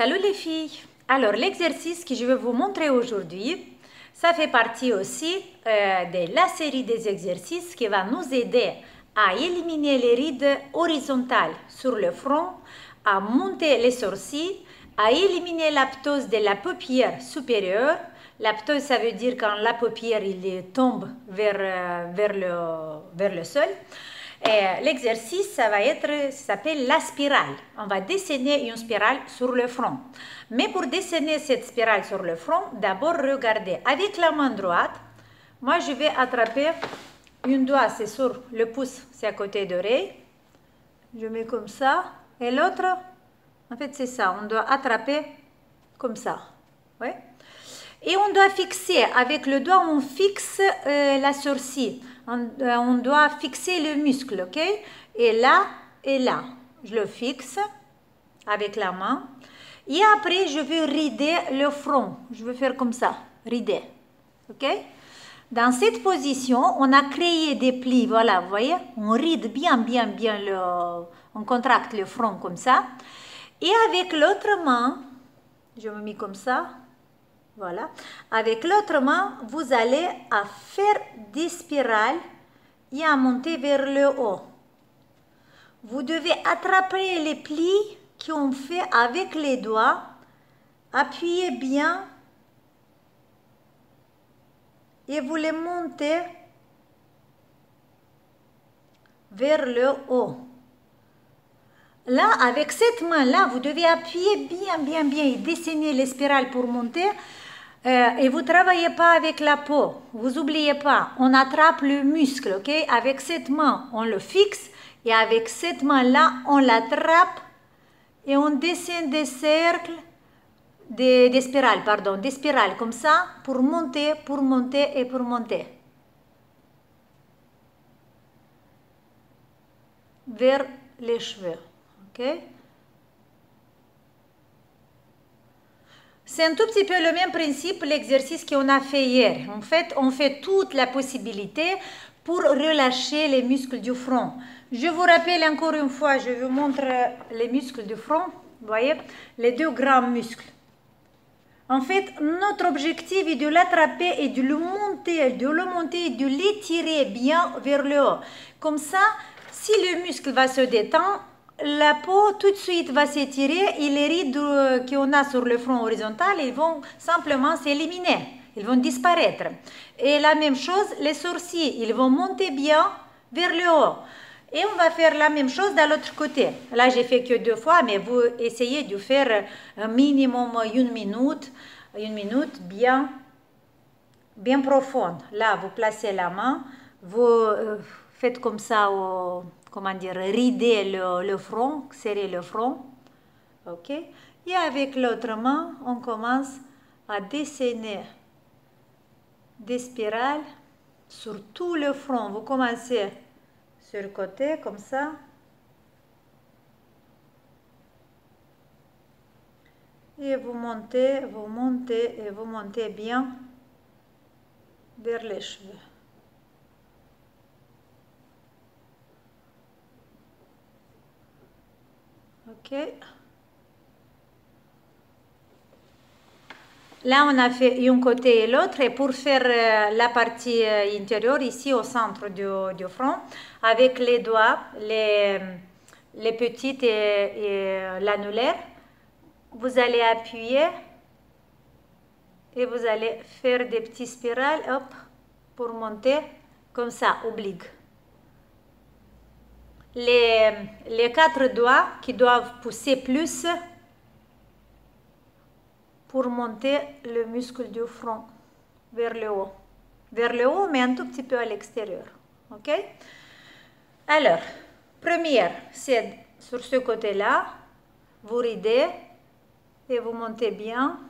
Salut les filles! Alors l'exercice que je vais vous montrer aujourd'hui, ça fait partie aussi de la série des exercices qui va nous aider à éliminer les rides horizontales sur le front, à monter les sourcils, à éliminer la ptose de la paupière supérieure. La ptose, ça veut dire quand la paupière il tombe vers le sol. L'exercice, ça s'appelle la spirale. On va dessiner une spirale sur le front. Mais pour dessiner cette spirale sur le front, d'abord regardez avec la main droite. Moi, je vais attraper une doigt, c'est sur le pouce, c'est à côté de l'oreille. Je mets comme ça. Et l'autre, en fait, c'est ça. On doit attraper comme ça. Ouais. Et on doit fixer, avec le doigt, on fixe la sourcil. On doit fixer le muscle, ok? Et là, je le fixe avec la main. Et après, je vais rider le front. Je vais faire comme ça, rider, ok? Dans cette position, on a créé des plis, voilà, vous voyez? On ride bien, on contracte le front comme ça. Et avec l'autre main, je me mets comme ça. Voilà. Avec l'autre main, vous allez à faire des spirales et à monter vers le haut. Vous devez attraper les plis qu'on fait avec les doigts. Appuyez bien et vous les montez vers le haut. Là, avec cette main-là, vous devez appuyer bien et dessiner les spirales pour monter. Et vous ne travaillez pas avec la peau. Vous n'oubliez pas, on attrape le muscle, ok? Avec cette main, on le fixe. Et avec cette main-là, on l'attrape. Et on dessine des cercles, des spirales, pardon, des spirales comme ça, pour monter. Vers les cheveux, ok? C'est un tout petit peu le même principe, l'exercice qu'on a fait hier. En fait, on fait toute la possibilité pour relâcher les muscles du front. Je vous rappelle encore une fois, je vous montre les muscles du front. Vous voyez, les deux grands muscles. En fait, notre objectif est de l'attraper et de le monter et de l'étirer bien vers le haut. Comme ça, si le muscle va se détendre, la peau tout de suite va s'étirer et les rides qu'on a sur le front horizontal, ils vont simplement s'éliminer, ils vont disparaître. Et la même chose, les sourcils, ils vont monter bien vers le haut. Et on va faire la même chose de l'autre côté. Là, j'ai fait que 2 fois, mais vous essayez de faire un minimum 1 minute bien profonde. Là, vous placez la main, vous faites comme ça, comment dire, rider le front, serrer le front. Ok? Et avec l'autre main, on commence à dessiner des spirales sur tout le front. Vous commencez sur le côté, comme ça. Et vous montez bien vers les cheveux. Ok. Là, on a fait un côté et l'autre. Et pour faire la partie intérieure, ici au centre du front, avec les doigts, les petites et l'annulaire, vous allez appuyer et vous allez faire des petites spirales, hop, pour monter comme ça, oblique. Les 4 doigts qui doivent pousser plus pour monter le muscle du front vers le haut. Vers le haut, mais un tout petit peu à l'extérieur. Ok? Alors, première, c'est sur ce côté-là. Vous ridez et vous montez bien.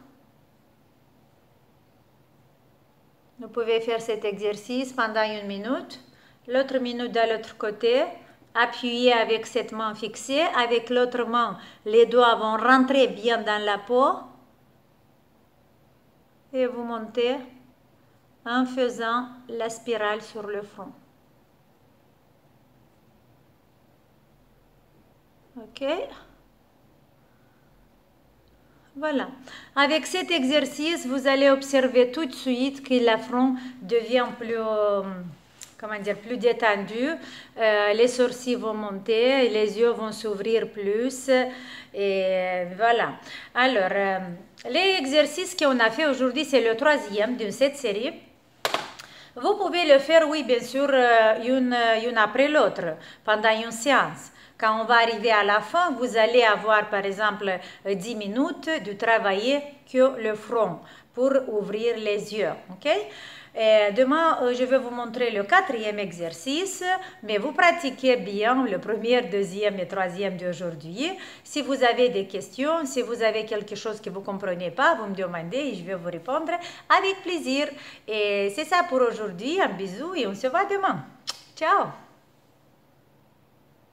Vous pouvez faire cet exercice pendant 1 minute. L'autre minute de l'autre côté. Appuyez avec cette main fixée. Avec l'autre main, les doigts vont rentrer bien dans la peau. Et vous montez en faisant la spirale sur le front. Ok? Voilà. Avec cet exercice, vous allez observer tout de suite que la front devient plus, comment dire, plus détendu. Les sourcils vont monter, les yeux vont s'ouvrir plus. Et voilà. Alors, l'exercice qu'on a fait aujourd'hui, c'est le troisième de cette série. Vous pouvez le faire, oui, bien sûr, une après l'autre, pendant une séance. Quand on va arriver à la fin, vous allez avoir, par exemple, 10 minutes de travailler que le front pour ouvrir les yeux. OK? Et demain, je vais vous montrer le quatrième exercice, mais vous pratiquez bien le premier, deuxième et troisième d'aujourd'hui. Si vous avez des questions, si vous avez quelque chose que vous ne comprenez pas, vous me demandez et je vais vous répondre avec plaisir. Et c'est ça pour aujourd'hui. Un bisou et on se voit demain. Ciao!